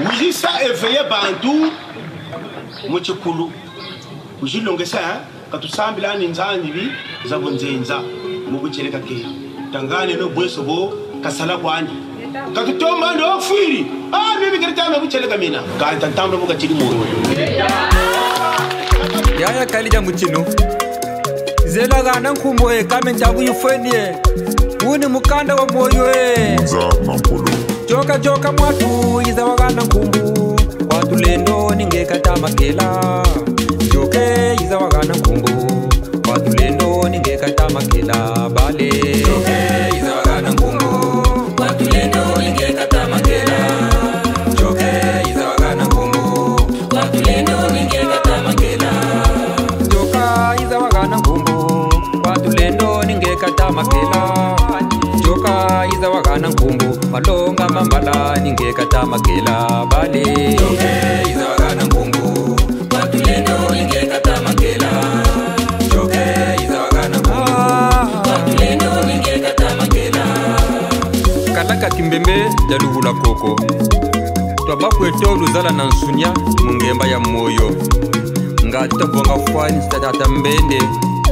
Oui, ça éveillé bantu muchikulu. Ujilongesa katusambila ninzanyi bi zabonzenza mubucheleka ke. Tangane no bwesobo kasala kwani. Katutomba ndo fwiri. Bibi kiritana bucheleka mina. Kanta tambo mukachiri moyo. Yaya kalija mutino. Zela gana nkumbo kame ntabu yufenie. Uni mukanda wa moyo Nza nampolo. Joka mwatu iza wagana nkumbu. Watu lendo ninge kata makela. Joke iza wagana nkumbu. Watu lendo ninge kata makela. Bale Joke iza wagana nkumbu. Watu lendo ninge kata makela. Joke iza wagana nkumbu. Watu lendo ninge kata makela. Joka iza wagana nkumbu. Watu lendo ninge kata makela. Joka iza wagana nkumbu. Malonga mambala ninge kata makela. Bale Joke iza wagana nkumbu. Watu lendo ninge kata makela. Joke iza wagana nkumbu. Watu lendo ninge kata makela. Kalaka kimbembe jalugula koko. Twabakwe tolu zala na nsunya mungemba ya moyo. Nga tabonga fwani stadata mbende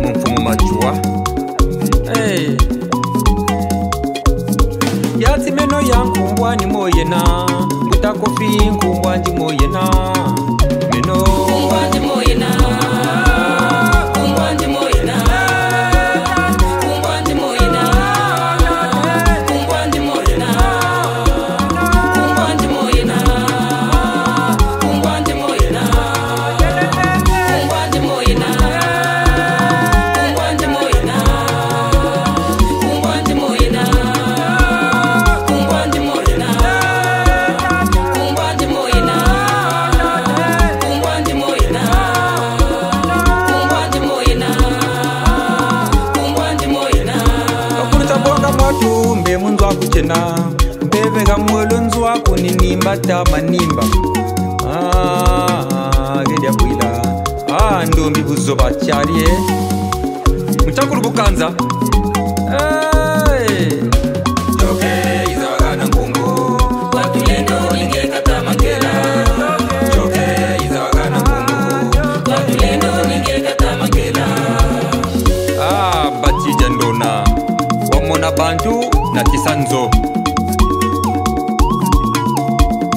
mumfumo machua. Hey. Yati meno ya nkumbwa ni moyena. Mutakofi nkumbwa ndi moyena. Meno nkumbwa ndi moyena. Nkumbwa ndi moyena. Nkumbwa ndi moyena. Nkumbwa ndi moyena. Nkumbwa ndi moyena. Nkumbwa ndi moyena. Nkumbwa ndi moyena. Nkumbwa ndi moyena. Nkumbwa ndi moyena. Munzwa kuchena mbeve kamwelo nzwa kuninimba tamanimba gedia bwila ndombi buzoba charie mchakuru bukanza Joke iza wagana nkumbu watu lendo ninge kata makela. Joke iza wagana nkumbu watu lendo ninge kata makela. Batija ndona wamona bantu na kisanzo.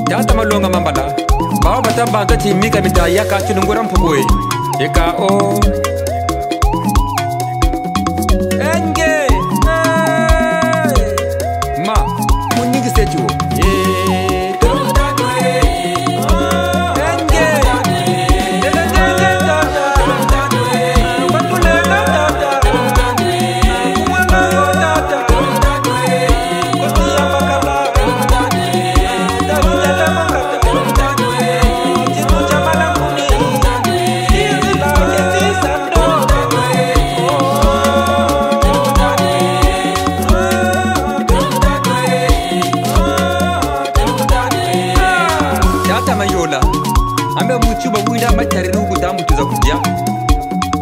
Jata malonga mambala bawa batamba ngati mika mitaya ka tunungura mpugwe eka o enge ma munigi seju ambe muchuba wida matari nugu damu tuza kujia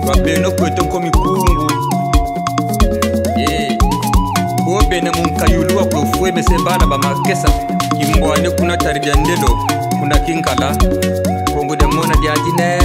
wapeno kweto nkomi kungu Obe na munkayuluwa kufue mesembana ba makesa Kimboane kuna taridia ndelo kuna kinkala Kongo demona diajine